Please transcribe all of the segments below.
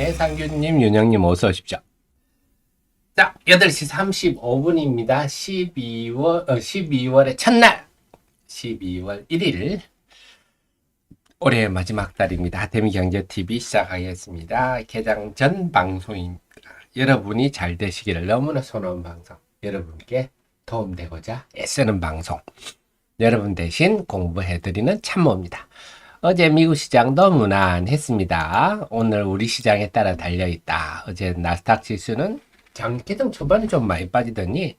배상규님, 윤영님 어서 오십시오. 자, 8시 35분입니다. 12월의 첫날, 12월 1일, 올해의 마지막 달입니다. 데미경제TV 시작하겠습니다. 개장 전 방송입니다. 여러분이 잘 되시기를 너무나 소원하는 방송, 여러분께 도움되고자 애쓰는 방송, 여러분 대신 공부해드리는 참모입니다. 어제 미국 시장도 무난했습니다. 오늘 우리 시장에 따라 달려있다. 어제 나스닥 지수는 장기등 초반에 좀 많이 빠지더니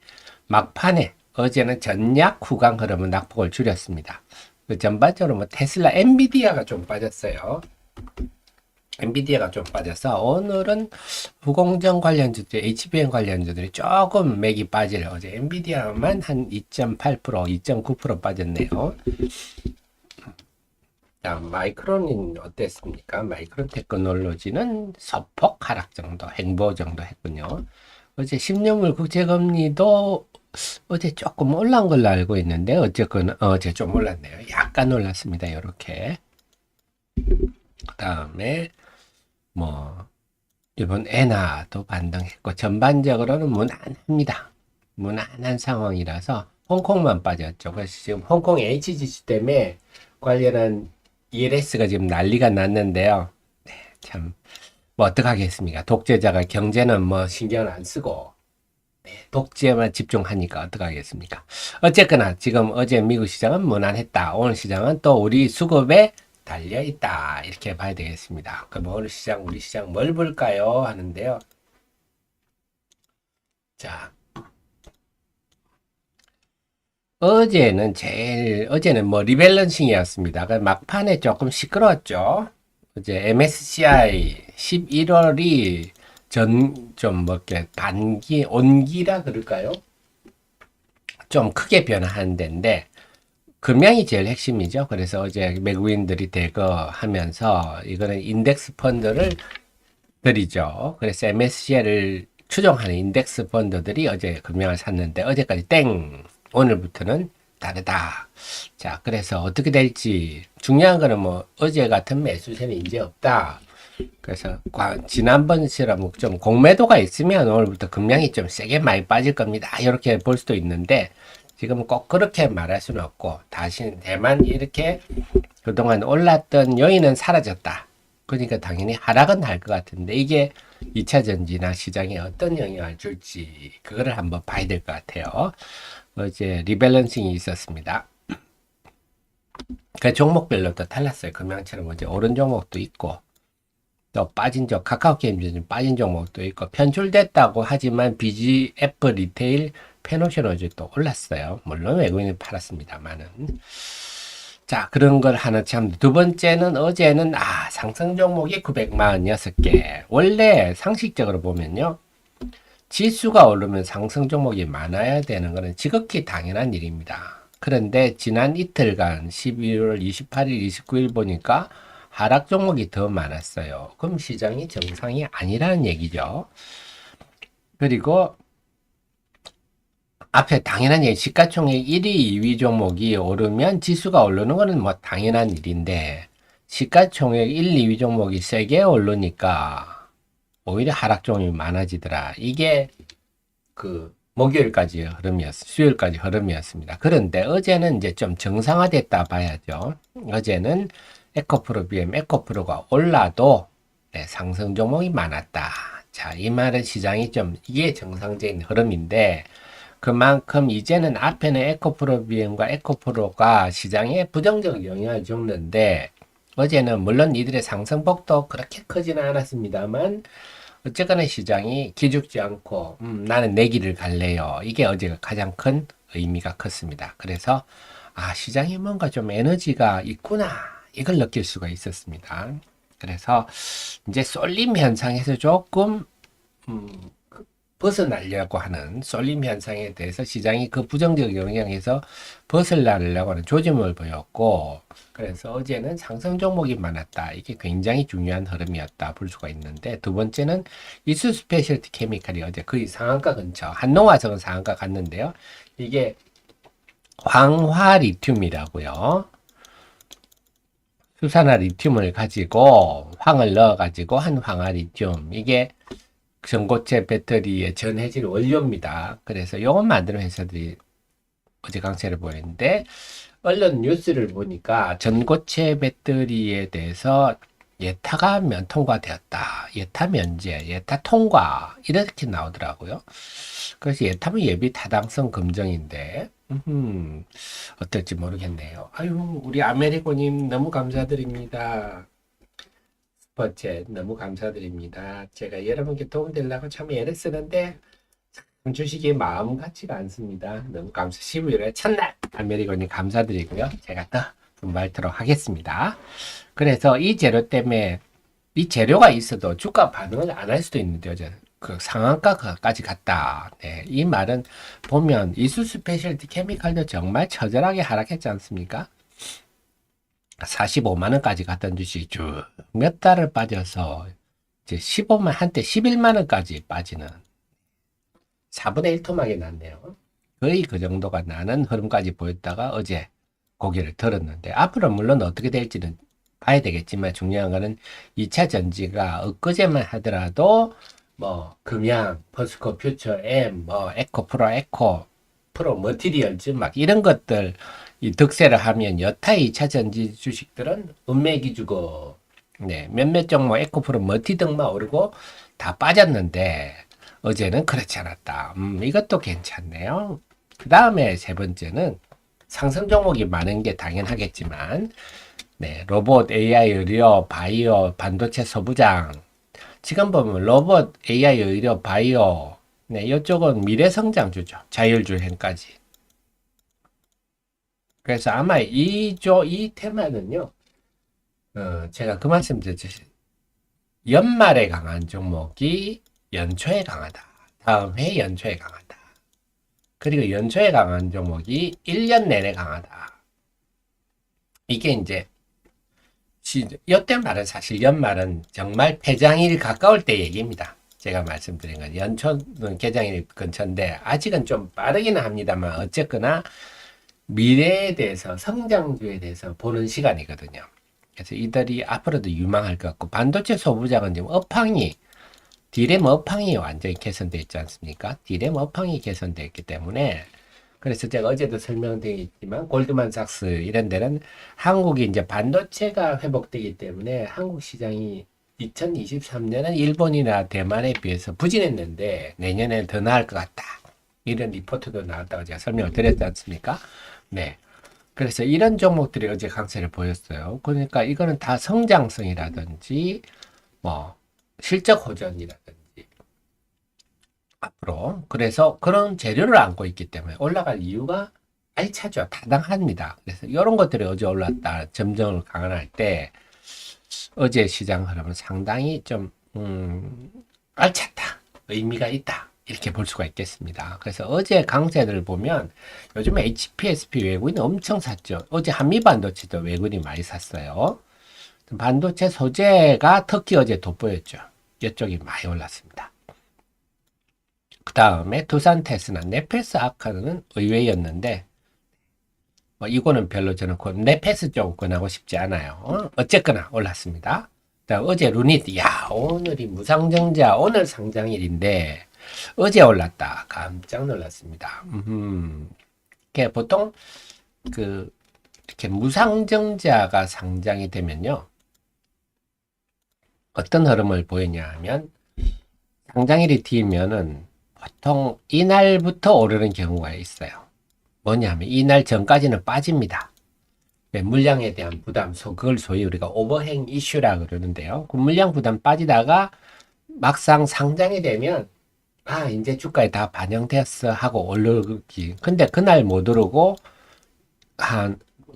막판에 어제는 전략 후강 흐름은 낙폭을 줄였습니다. 그 전반적으로 뭐 테슬라, 엔비디아가 좀 빠졌어요. 엔비디아가 좀 빠져서 오늘은 후공정 관련주들, HBM 관련주들이 조금 맥이 빠지려. 어제 엔비디아만 한 2.8%, 2.9% 빠졌네요. 자, 마이크론은 어땠습니까? 마이크론 테크놀로지는 소폭 하락 정도, 횡보 정도 했군요. 어제 10년물 국채금리도 어제 조금 올라온 걸로 알고 있는데 어쨌건 어제 좀 올랐네요. 약간 올랐습니다. 이렇게. 그 다음에 뭐 일본 엔화도 반등했고 전반적으로는 무난합니다. 무난한 상황이라서 홍콩만 빠졌죠. 그래서 지금 홍콩 HGC 때문에 관련한 ELS가 지금 난리가 났는데요. 네, 참, 뭐 어떡하겠습니까? 독재자가 경제는 뭐 신경을 안 쓰고, 네, 독재만 집중하니까 어떡하겠습니까? 어쨌거나 지금 어제 미국 시장은 무난했다. 오늘 시장은 또 우리 수급에 달려있다. 이렇게 봐야 되겠습니다. 그럼 오늘 시장, 우리 시장 뭘 볼까요? 하는데요. 자. 어제는 뭐 리밸런싱이었습니다. 막판에 조금 시끄러웠죠. 어제 MSCI 11월이 좀 뭐 이렇게 온기라 그럴까요? 좀 크게 변화한 데인데, 금양이 제일 핵심이죠. 그래서 어제 외국인들이 대거하면서 이거는 인덱스 펀드를 들이죠. 그래서 MSCI를 추종하는 인덱스 펀드들이 어제 금양을 샀는데 어제까지 땡! 오늘부터는 다르다. 자, 그래서 어떻게 될지 중요한 거는 뭐 어제 같은 매수세는 이제 없다. 그래서 지난번처럼 좀 공매도가 있으면 오늘부터 금량이 좀 세게 많이 빠질 겁니다. 이렇게 볼 수도 있는데 지금 꼭 그렇게 말할 수는 없고 다만 이렇게 그동안 올랐던 요인은 사라졌다. 그러니까 당연히 하락은 할 것 같은데 이게 2차 전지나 시장에 어떤 영향을 줄지 그거를 한번 봐야 될 것 같아요. 어제 리밸런싱이 있었습니다. 그 종목별로 또 달랐어요. 금양처럼 어제 오른 종목도 있고 또 빠진 카카오게임즈 빠진 종목도 있고 편출됐다고 하지만 BGF 리테일 펜옵션 어제 또 올랐어요. 물론 외국인이 팔았습니다만은. 자, 그런 걸 하나 참. 두 번째는 어제는 상승 종목이 946개. 원래 상식적으로 보면요. 지수가 오르면 상승 종목이 많아야 되는 것은 지극히 당연한 일입니다. 그런데 지난 이틀간 12월 28일, 29일 보니까 하락 종목이 더 많았어요. 그럼 시장이 정상이 아니라는 얘기죠. 그리고 앞에 당연한 얘기, 시가총액 1위, 2위 종목이 오르면 지수가 오르는 것은 뭐 당연한 일인데 시가총액 1, 2위 종목이 세게 오르니까 오히려 하락 종목이 많아지더라. 이게 목요일까지 수요일까지 흐름이었습니다. 그런데 어제는 이제 좀 정상화됐다 봐야죠. 어제는 에코프로 BM, 에코프로가 올라도 상승 종목이 많았다. 자, 이 말은 시장이 이게 정상적인 흐름인데 그만큼 이제는 앞에는 에코프로 BM과 에코프로가 시장에 부정적 영향을 줬는데 어제는 물론 이들의 상승폭도 그렇게 크지는 않았습니다만 어쨌거나 시장이 기죽지 않고 나는 내 길을 갈래요. 이게 어제가 가장 큰 의미가 컸습니다. 그래서 시장에 뭔가 좀 에너지가 있구나 이걸 느낄 수가 있었습니다. 그래서 이제 쏠림 현상에서 조금 벗어나려고 하는 쏠림 현상에 대해서 시장이 그 부정적 영향에서 벗어나려고 하는 조짐을 보였고 그래서 어제는 상승 종목이 많았다. 이게 굉장히 중요한 흐름이었다 볼 수가 있는데 두 번째는 이수 스페셜티 케미칼이 어제 거의 상한가 근처 한농화석은 상한가 갔는데요. 이게 황화 리튬이라고요. 수산화 리튬을 가지고 황을 넣어가지고 한 황화 리튬. 이게 전고체 배터리의 전해질 원료입니다. 그래서 요것 만드는 회사들이 어제 강세를 보였는데, 언론 뉴스를 보니까 전고체 배터리에 대해서 예타가 통과되었다. 예타 면제, 예타 통과. 이렇게 나오더라고요. 그래서 예타면 예비 타당성 검증인데, 어떨지 모르겠네요. 아유, 우리 아메리코님 너무 감사드립니다. 슈퍼챗 너무 감사드립니다. 제가 여러분께 도움되려고 참 애를 쓰는데, 참 주식이 마음 같지가 않습니다. 너무 11월의 첫날 아메리코님 감사드리고요. 제가 더 분발토록 하겠습니다. 그래서 이 재료 때문에 이 재료가 있어도 주가 반응을 안 할 수도 있는데요. 그 상한가까지 갔다. 네, 이 말은 보면 이수 스페셜티 케미칼도 정말 처절하게 하락했지 않습니까? 45만 원까지 갔던 주식이 쭉 몇 달을 빠져서 이제 15만 한때 11만 원까지 빠지는 4분의 1 토막이 났네요. 거의 그 정도가 나는 흐름까지 보였다가 어제 고개를 들었는데, 앞으로 물론 어떻게 될지는 봐야 되겠지만, 중요한 거는 2차 전지가 엊그제만 하더라도 뭐 금양, 퍼스코 퓨처 M, 뭐 에코 프로 머티리얼즈 막 이런 것들 이 득세를 하면 여타 2차 전지 주식들은 은맥이 주고, 네, 몇몇 종목 에코 프로 머티 등만 오르고 다 빠졌는데, 어제는 그렇지 않았다. 이것도 괜찮네요. 그 다음에 세 번째는 상승 종목이 많은 게 당연하겠지만, 네, 로봇, AI, 의료, 바이오, 반도체, 소부장. 지금 보면 로봇, AI, 의료, 바이오. 네, 이쪽은 미래 성장주죠. 자율주행까지. 그래서 아마 이 테마는요, 제가 그 말씀 드렸죠. 연말에 강한 종목이 연초에 강하다. 다음 해 연초에 강하다. 그리고 연초에 강한 종목이 1년 내내 강하다. 이게 이제 이때 말은 사실 연말은 정말 폐장일 가까울 때 얘기입니다. 제가 말씀드린 건 연초는 개장일 근처인데 아직은 좀 빠르기는 합니다만 어쨌거나 미래에 대해서 성장주에 대해서 보는 시간이거든요. 그래서 이들이 앞으로도 유망할 것 같고, 반도체 소부장은 지금 디램 업황이 완전히 개선되어 있지 않습니까? 디램 업황이 개선되어 있기 때문에, 그래서 제가 어제도 설명드렸지만 골드만삭스 이런 데는 한국이 이제 반도체가 회복되기 때문에 한국 시장이 2023년은 일본이나 대만에 비해서 부진했는데 내년에 더 나을 것 같다. 이런 리포트도 나왔다고 제가 설명을 드렸지 않습니까? 네. 그래서 이런 종목들이 어제 강세를 보였어요. 그러니까 이거는 다 성장성이라든지 뭐 실적 호전이라든지 앞으로, 그래서 그런 재료를 안고 있기 때문에 올라갈 이유가 알차죠. 타당합니다. 그래서 이런 것들이 어제 올랐다 점정을 강화할 때 어제 시장 흐름은 상당히 좀 알찼다, 의미가 있다, 이렇게 볼 수가 있겠습니다. 그래서 어제 강세들을 보면 요즘 HPSP 외국인 엄청 샀죠. 어제 한미반도체도 외국인이 많이 샀어요. 반도체 소재가 특히 어제 돋보였죠. 이쪽이 많이 올랐습니다. 그 다음에 두산 테스나 네페스 아카는 의외였는데, 뭐 이거는 별로 저는 네페스 쪽 권하고 싶지 않아요. 어쨌거나 올랐습니다. 어제 루닛, 야, 오늘이 무상증자, 오늘 상장일인데 어제 올랐다. 깜짝 놀랐습니다. 보통 이렇게 무상증자가 상장이 되면요, 어떤 흐름을 보이냐 하면, 상장일이 뒤면은 보통 이날부터 오르는 경우가 있어요. 뭐냐면 이날 전까지는 빠집니다. 물량에 대한 부담, 그걸 소위 우리가 오버행 이슈라 그러는데요. 그 물량 부담 빠지다가 막상 상장이 되면 이제 주가에 다 반영되었어 하고 오르기. 근데 그날 못 오르고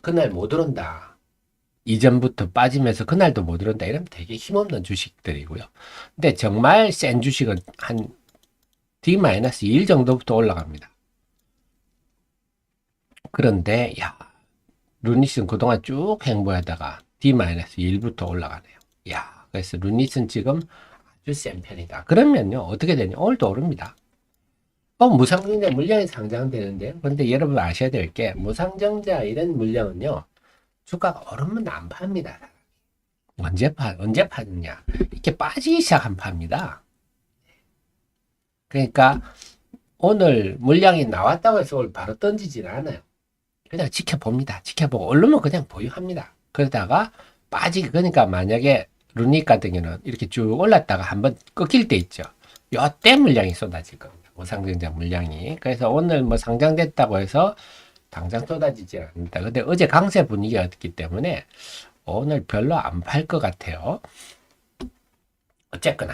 그날 못 오른다. 이전부터 빠지면서 그날도 못 오른다. 이러면 되게 힘없는 주식들이고요. 근데 정말 센 주식은 한 D-2일 정도부터 올라갑니다. 그런데 루닛은 그동안 쭉 행보하다가 D-1부터 올라가네요. 그래서 루닛은 지금 아주 센 편이다. 그러면요, 어떻게 되냐? 오늘도 오릅니다. 무상증자 물량이 상장되는데요. 그런데 여러분 아셔야 될 게, 무상증자 이런 물량은요, 주가가 오르면 안 팝니다. 언제 파느냐. 이렇게 빠지기 시작한 파입니다. 그러니까 오늘 물량이 나왔다고 해서 오늘 바로 던지지는 않아요. 그냥 지켜봅니다. 지켜보고 오르면 그냥 보유합니다. 그러다가 그러니까 만약에 루닉 같은 경우는 이렇게 쭉 올랐다가 한번 꺾일 때 있죠. 요때 물량이 쏟아질 겁니다. 모상증자 물량이. 그래서 오늘 뭐 상장됐다고 해서 당장 쏟아지지 않는다. 근데 어제 강세 분위기였기 때문에 오늘 별로 안 팔 것 같아요. 어쨌거나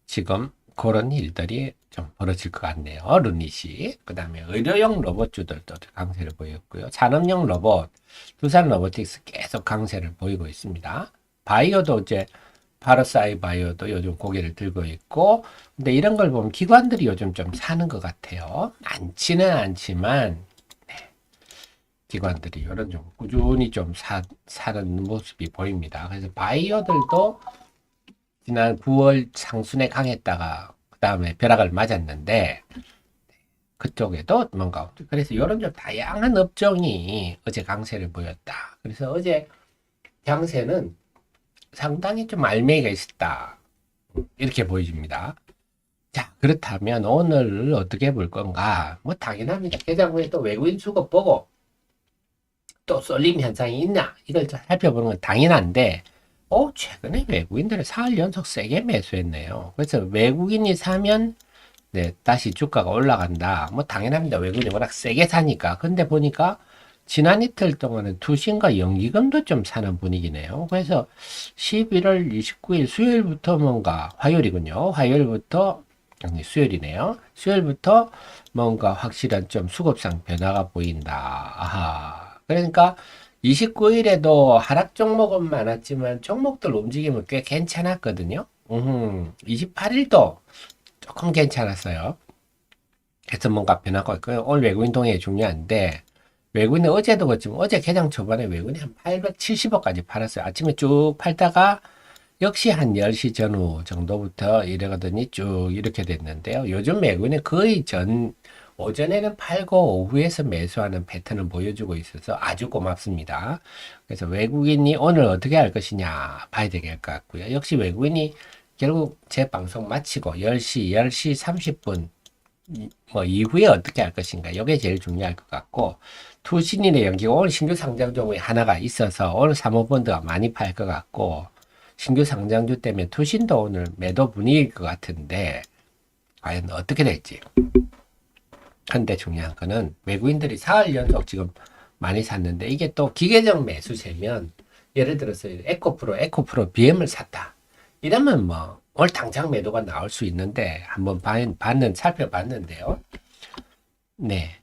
지금 그런 일들이 좀 벌어질 것 같네요. 루닛이. 그 다음에 의료용 로봇주들도 강세를 보였고요. 산업용 로봇, 두산 로보틱스 계속 강세를 보이고 있습니다. 바이오도 이제 파라사이 바이오도 요즘 고개를 들고 있고, 근데 이런 걸 보면 기관들이 요즘 좀 사는 것 같아요. 많지는 않지만, 네. 기관들이 이런 좀 꾸준히 좀 사는 모습이 보입니다. 그래서 바이오들도 지난 9월 상순에 강했다가 그 다음에 벼락을 맞았는데 그쪽에도 뭔가 그래서 이런 좀 다양한 업종이 어제 강세를 보였다. 그래서 어제 강세는 상당히 좀 알맹이가 있었다. 이렇게 보여집니다. 자, 그렇다면 오늘 어떻게 볼 건가? 뭐 당연합니다. 개장 후에 또 외국인 수급 보고 또 쏠림 현상이 있나? 이걸 살펴보는 건 당연한데 최근에 외국인들이 4일 연속 세게 매수했네요. 그래서 외국인이 사면 네, 다시 주가가 올라간다. 뭐 당연합니다. 외국인이 워낙 세게 사니까. 근데 보니까 지난 이틀 동안은 투신과 연기금도 좀 사는 분위기네요. 그래서 11월 29일 수요일부터 뭔가 화요일이군요. 화요일부터 아니 수요일이네요. 수요일부터 뭔가 확실한 좀 수급상 변화가 보인다. 아하. 그러니까 29일에도 하락 종목은 많았지만 종목들 움직임은 꽤 괜찮았거든요. 28일도 조금 괜찮았어요. 그래서 뭔가 변화가 있고요. 오늘 외국인 동향이 중요한데 외국인은 어제도 그렇지만 어제 개장 초반에 외국인이 한 870억까지 팔았어요. 아침에 쭉 팔다가 역시 한 10시 전후 정도부터 이러더니 쭉 이렇게 됐는데요. 요즘 외국인은 거의 오전에는 팔고 오후에서 매수하는 패턴을 보여주고 있어서 아주 고맙습니다. 그래서 외국인이 오늘 어떻게 할 것이냐 봐야 될 것 같고요. 역시 외국인이 결국 제 방송 마치고 10시 30분 뭐 이후에 어떻게 할 것인가 이게 제일 중요할 것 같고 투신인의 연기가 오늘 신규 상장 종목이 하나가 있어서 오늘 사모펀드가 많이 팔 것 같고 신규 상장주 때문에 투신도 오늘 매도 분위기일 것 같은데 과연 어떻게 될지. 근데 중요한 거는 외국인들이 4일 연속 지금 많이 샀는데 이게 또 기계적 매수세면 예를 들어서 에코프로 BM을 샀다. 이러면 뭐 오늘 당장 매도가 나올 수 있는데 한번 살펴봤는데요. 네.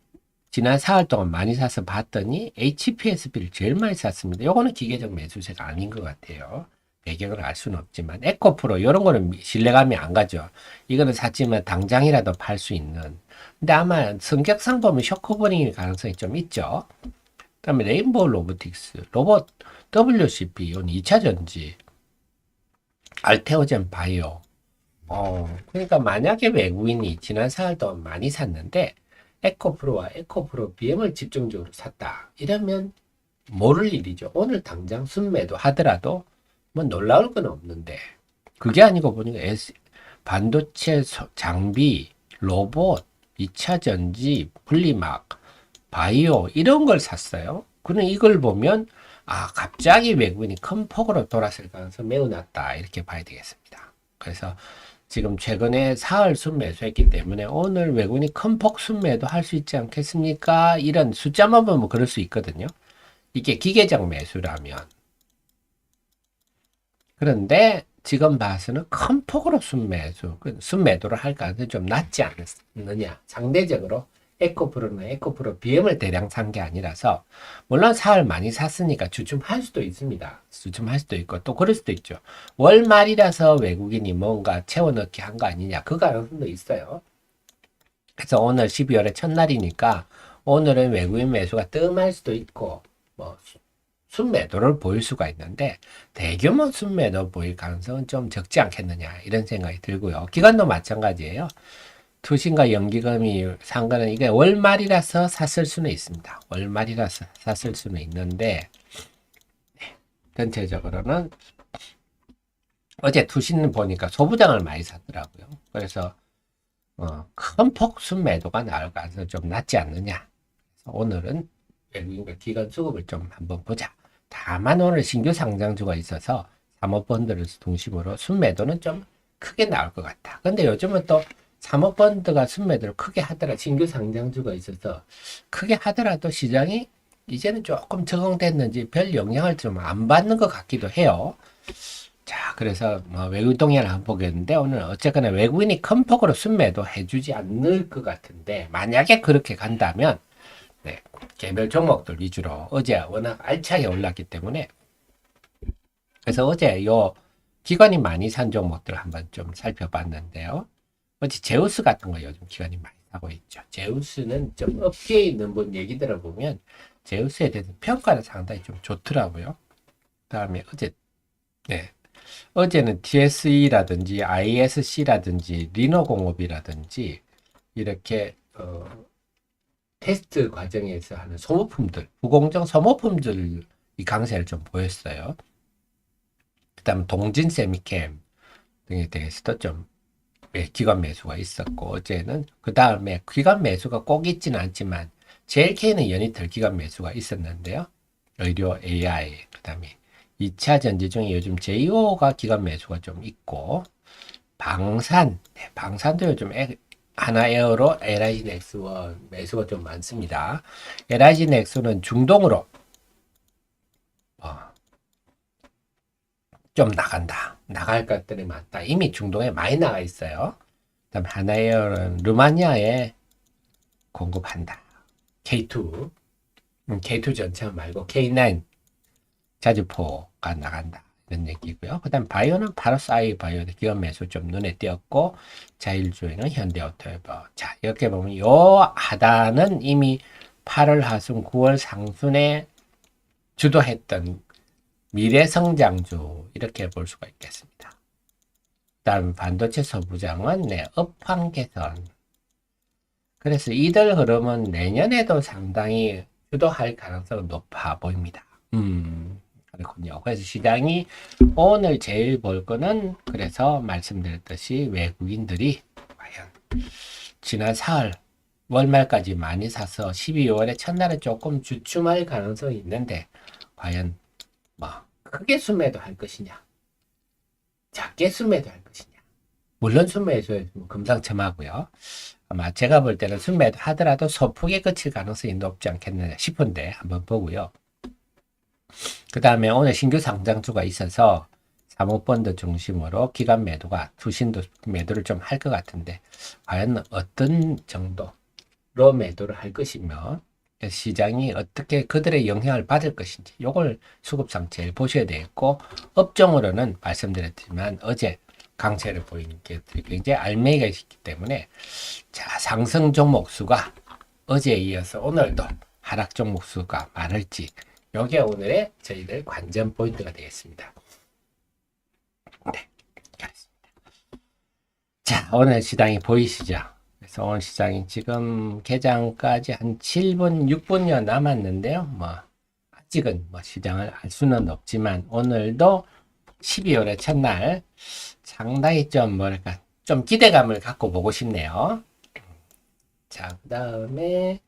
지난 4일 동안 많이 사서 봤더니 HPSB를 제일 많이 샀습니다. 요거는 기계적 매수세가 아닌 것 같아요. 배경을 알 수는 없지만 에코프로 이런 거는 신뢰감이 안 가죠. 이거는 샀지만 당장이라도 팔 수 있는. 근데 아마 성격상 보면 쇼크버닝일 가능성이 좀 있죠. 그다음에 레인보우 로보틱스, 로봇 WCP, 이건 2차 전지, 알테오젠 바이오. 그러니까 만약에 외국인이 지난 4일 동안 많이 샀는데 에코프로와 에코프로 BM을 집중적으로 샀다. 이러면 모를 일이죠. 오늘 당장 순매도 하더라도 뭐 놀라울 건 없는데 그게 아니고 보니까 반도체 장비, 로봇, 2차 전지, 분리막, 바이오 이런 걸 샀어요. 그럼 이걸 보면 갑자기 외국인이 큰 폭으로 돌았을 가능성이 매우 낮다 이렇게 봐야 되겠습니다. 그래서 지금 최근에 사흘 순매수했기 때문에 오늘 외국인이 큰 폭 순매도 할 수 있지 않겠습니까? 이런 숫자만 보면 그럴 수 있거든요. 이게 기계적 매수라면. 그런데 지금 봐서는 큰 폭으로 순매도를 할 가능성이 좀 낮지 않느냐. 상대적으로 에코프로나 에코프로 BM을 대량 산 게 아니라서 물론 사흘 많이 샀으니까 주춤할 수도 있습니다. 주춤할 수도 있고 또 그럴 수도 있죠. 월 말이라서 외국인이 뭔가 채워넣기 한 거 아니냐. 그 가능성도 있어요. 그래서 오늘 12월의 첫날이니까 오늘은 외국인 매수가 뜸할 수도 있고 뭐 순매도를 보일 수가 있는데 대규모 순매도 보일 가능성은 좀 적지 않겠느냐 이런 생각이 들고요. 기관도 마찬가지예요. 투신과 연기금이 산 거는 이게 월말이라서 샀을 수는 있습니다. 월말이라서 샀을 수는 있는데 전체적으로는 어제 투신 보니까 소부장을 많이 샀더라고요. 그래서 큰 폭순 매도가 나올 가능성이 좀 낮지 않느냐. 그래서 오늘은 외국인과 기관 수급을 좀 한번 보자. 다만 오늘 신규 상장주가 있어서 사모펀드를 중심으로 순매도는 좀 크게 나올 것 같다. 근데 요즘은 또 사모펀드가 순매도를 크게 하더라. 신규 상장주가 있어서 크게 하더라도 시장이 이제는 조금 적응됐는지 별 영향을 좀 안 받는 것 같기도 해요. 자, 그래서 뭐 외국인 동향을 한번 보겠는데 오늘 어쨌거나 외국인이 큰 폭으로 순매도 해주지 않을 것 같은데 만약에 그렇게 간다면 네, 개별 종목들 위주로 어제 워낙 알차게 올랐기 때문에 그래서 어제 요 기관이 많이 산 종목들 한번 좀 살펴봤는데요. 어제 제우스 같은 거 요즘 기관이 많이 사고 있죠. 제우스는 좀 업계에 있는 분 얘기 들어보면 제우스에 대해서 평가는 상당히 좀 좋더라고요. 그다음에 네, 어제는 TSE라든지 ISC라든지 리노공업이라든지 이렇게 테스트 과정에서 하는 소모품들, 부공정 소모품들 이 강세를 좀 보였어요. 그다음 동진 세미캠 등에 대해서도 좀 기관 매수가 있었고 어제는 그 다음에 기관 매수가 꼭 있지는 않지만 JLK는 연이틀 기관 매수가 있었는데요. 의료 AI 그다음에 2차 전지 중에 요즘 JO가 기관 매수가 좀 있고 방산 네, 방산도 요즘 하나에어로 LIG 넥스원 매수가 좀 많습니다. LIG 넥스는 중동으로 좀 나갈 것들이 많다. 이미 중동에 많이 나가 있어요. 그다음 하나에어는 루마니아에 공급한다. K2, K2 전차 말고 K9 자주포가 나간다. 이런 얘기고요. 그 다음 바이오는 파로사이 바이오 기업 매수 좀 눈에 띄었고 자율주행은 현대오토에버. 자 이렇게 보면 요 하단은 이미 8월 하순 9월 상순에 주도했던 미래성장주 이렇게 볼 수가 있겠습니다. 다음 반도체 소부장은 네, 업황 개선. 그래서 이들 흐름은 내년에도 상당히 주도할 가능성은 높아 보입니다. 그렇군요. 그래서 시장이 오늘 제일 볼 거는 그래서 말씀드렸듯이 외국인들이 과연 지난 4월 월말까지 많이 사서 12월에 첫날에 조금 주춤할 가능성이 있는데 과연 뭐 크게 순매도 할 것이냐 작게 순매도 할 것이냐 물론 순매수에 금상첨화고요. 아마 제가 볼 때는 순매도 하더라도 소폭에 그칠 가능성이 높지 않겠느냐 싶은데 한번 보고요. 그 다음에 오늘 신규 상장주가 있어서 사모펀드 중심으로 기관 매도가 투신도 매도를 좀 할 것 같은데 과연 어떤 정도로 매도를 할 것이며 시장이 어떻게 그들의 영향을 받을 것인지 요걸 수급상 제일 보셔야 되겠고 업종으로는 말씀드렸지만 어제 강세를 보이는 게 굉장히 알맹이가 있기 때문에 자 상승 종목 수가 어제에 이어서 오늘도 하락 종목 수가 많을지 요게 오늘의 저희들 관전 포인트가 되겠습니다. 네, 알겠습니다. 자 오늘 시장이 보이시죠? 그래서 오늘 시장이 지금 개장까지 한 7분, 6분여 남았는데요. 뭐 아직은 뭐 시장을 알 수는 없지만 오늘도 12월의 첫날 상당히 좀 뭐랄까 좀 기대감을 갖고 보고 싶네요. 자, 그 다음에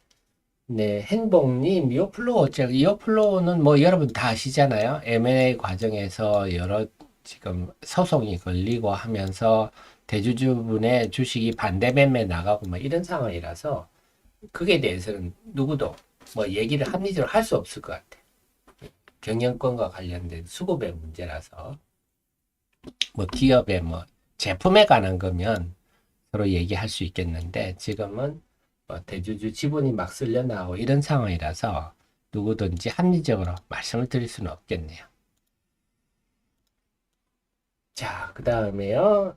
네, 행복님, 이어플로우는 뭐 여러분 다 아시잖아요. M&A 과정에서 여러 지금 소송이 걸리고 하면서 대주주분의 주식이 반대 매매 나가고 뭐 이런 상황이라서 그게 대해서는 누구도 뭐 얘기를 합리적으로 할 수 없을 것 같아. 경영권과 관련된 수급의 문제라서 뭐 기업의 뭐 제품에 관한 거면 서로 얘기할 수 있겠는데 지금은 뭐 대주주 지분이 막 쓸려 나오고 이런 상황이라서 누구든지 합리적으로 말씀을 드릴 수는 없겠네요. 자, 그 다음에요.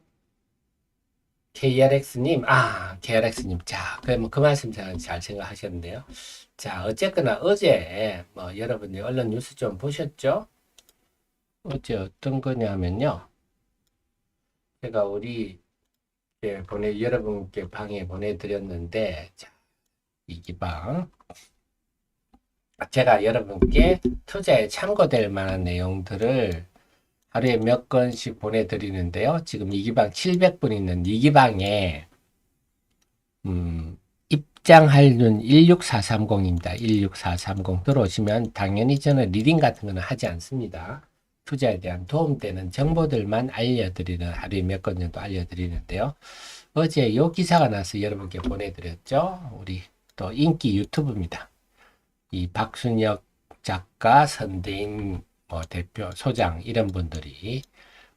KRX님. 자, 그 말씀 잘 생각하셨는데요. 자, 어쨌거나 어제 뭐 여러분들 언론 뉴스 좀 보셨죠? 어제 어떤 거냐면요. 제가 우리 여러분께 방에 보내드렸는데, 자, 이기방. 제가 여러분께 투자에 참고될 만한 내용들을 하루에 몇 건씩 보내드리는데요. 지금 2기방 700분 있는 2기방에 입장 할인 16430입니다. 16430 들어오시면 당연히 저는 리딩 같은 거는 하지 않습니다. 투자에 대한 도움되는 정보들만 알려드리는, 하루에 몇 건 정도 알려드리는데요. 어제 요 기사가 나서 여러분께 보내드렸죠. 우리 또 인기 유튜브입니다. 이 박순혁 작가, 선대인 뭐 대표, 소장 이런 분들이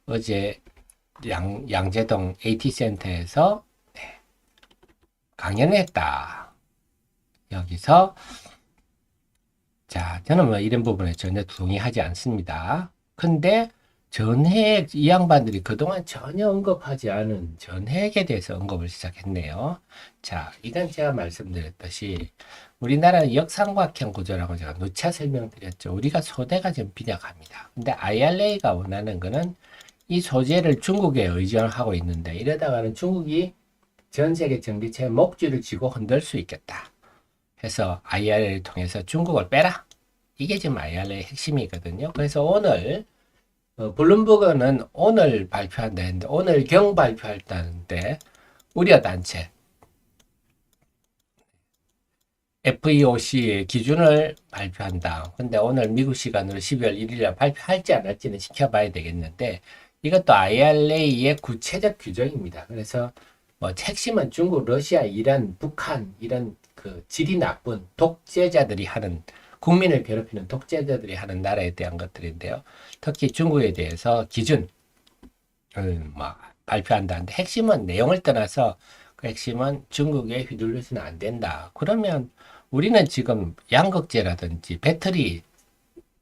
어제 양재동 AT센터에서 강연을 했다. 여기서 자, 저는 뭐 이런 부분에 전혀 동의하지 않습니다. 근데 전핵 이 양반들이 그동안 전혀 언급하지 않은 전핵에 대해서 언급을 시작했네요. 자, 이건 제가 말씀드렸듯이 우리나라는 역삼각형 구조라고 제가 누차 설명드렸죠. 우리가 소재가 좀 빈약합니다. 근데 IRA가 원하는 거는 이 소재를 중국에 의존하고 있는데 이러다가는 중국이 전 세계 전기체의 목줄을 쥐고 흔들 수 있겠다. 해서 IRA를 통해서 중국을 빼라. 이게 지금 IRA의 핵심이거든요. 그래서 오늘 블룸버그는 오늘 발표한다 했는데 오늘 경 발표한다는데 우려단체 FEOC의 기준을 발표한다. 근데 오늘 미국 시간으로 12월 1일에 발표할지 안 할지는 지켜봐야 되겠는데 이것도 IRA의 구체적 규정입니다. 그래서 뭐 핵심은 중국, 러시아, 이란, 북한 이런 그 질이 나쁜 독재자들이 하는 국민을 괴롭히는 독재자들이 하는 나라에 대한 것들인데요. 특히 중국에 대해서 기준을 뭐 발표한다는데 핵심은 내용을 떠나서 그 핵심은 중국에 휘둘려서는 안 된다. 그러면 우리는 지금 양극재라든지 배터리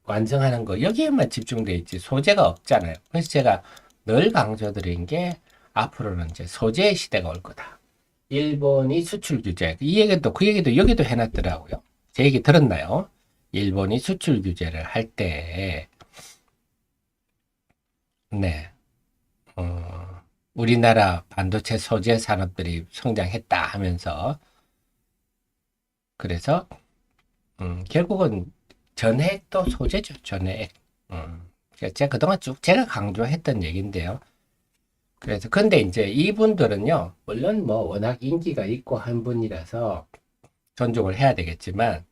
완성하는 거 여기에만 집중돼 있지 소재가 없잖아요. 그래서 제가 늘 강조드린 게 앞으로는 이제 소재의 시대가 올 거다. 일본이 수출 규제 이 얘기도 그 얘기도 여기도 해놨더라고요. 제 얘기 들었나요? 일본이 수출 규제를 할 때, 네, 우리나라 반도체 소재 산업들이 성장했다 하면서, 그래서, 결국은 전해액도 소재죠, 전해액. 제가 그동안 쭉 제가 강조했던 얘기인데요. 그래서, 근데 이제 이분들은요, 물론 뭐 워낙 인기가 있고 한 분이라서 존중을 해야 되겠지만,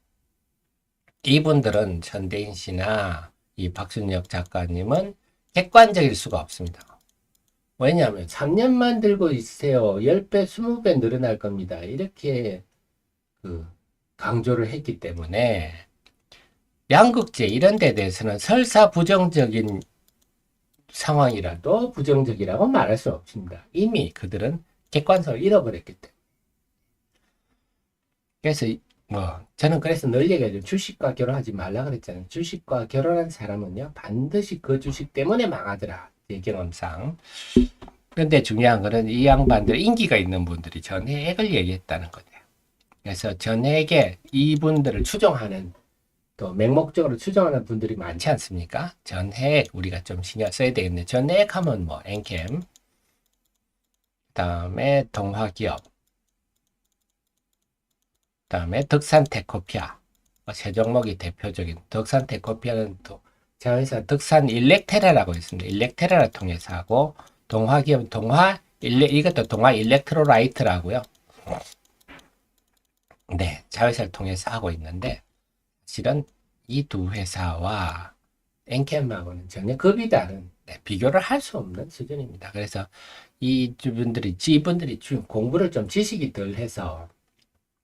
이분들은 전대인 씨나 이 박순혁 작가님은 객관적일 수가 없습니다. 왜냐하면 3년만 들고 있으세요. 10배, 20배 늘어날 겁니다. 이렇게 강조를 했기 때문에 양극재 이런 데 대해서는 설사 부정적인 상황이라도 부정적이라고 말할 수 없습니다. 이미 그들은 객관성을 잃어버렸기 때문에. 그래서 저는 그래서 늘 얘기하죠. 주식과 결혼하지 말라 그랬잖아요. 주식과 결혼한 사람은요, 반드시 그 주식 때문에 망하더라. 제 경험상. 그런데 중요한 거는 이 양반들, 인기가 있는 분들이 전해액을 얘기했다는 거예요. 그래서 전해액에 이분들을 추종하는, 또 맹목적으로 추종하는 분들이 많지 않습니까? 전해액, 우리가 좀 신경 써야 되겠네. 전해액 하면 뭐, 엔캠, 그 다음에 동화기업, 다음에 덕산테코피아 세 종목이 대표적인 덕산테코피아는 또 제가 회사 덕산 일렉테라라고 있습니다. 일렉테라를 통해서 하고 동화기업은 이것도 동화 일렉트로라이트라고요. 네, 자회사를 통해서 하고 있는데 실은 이 두 회사와 엔캠하고는 전혀 급이 다른 비교를 할 수 없는 수준입니다. 그래서 이분들이 공부를 좀 지식이 덜 해서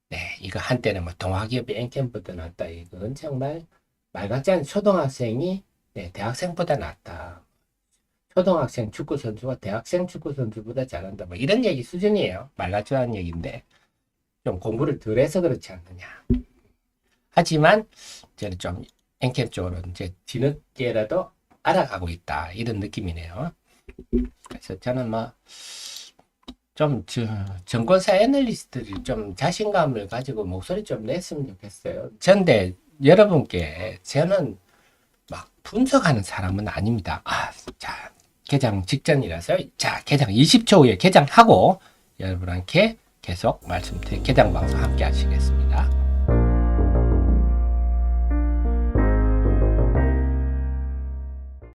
네, 이거 한때는 뭐 동화기업이 엔캠보다 낫다. 이건 정말 말 같지 않은 초등학생이 대학생보다 낫다. 초등학생 축구 선수가 대학생 축구 선수보다 잘한다. 뭐 이런 얘기 수준이에요. 말 같지 않은 얘기인데 좀 공부를 덜 해서 그렇지 않느냐. 하지만 저는 좀 엔캠 쪽으로 이제 뒤늦게라도 알아가고 있다. 이런 느낌이네요. 그래서 저는 좀 증권사 애널리스트들이 좀 자신감을 가지고 목소리 좀 냈으면 좋겠어요. 근데 여러분께 저는 막 분석하는 사람은 아닙니다. 자, 개장 직전이라서 자, 개장 20초 후에 개장하고 여러분한테 계속 개장 방송 함께 하시겠습니다.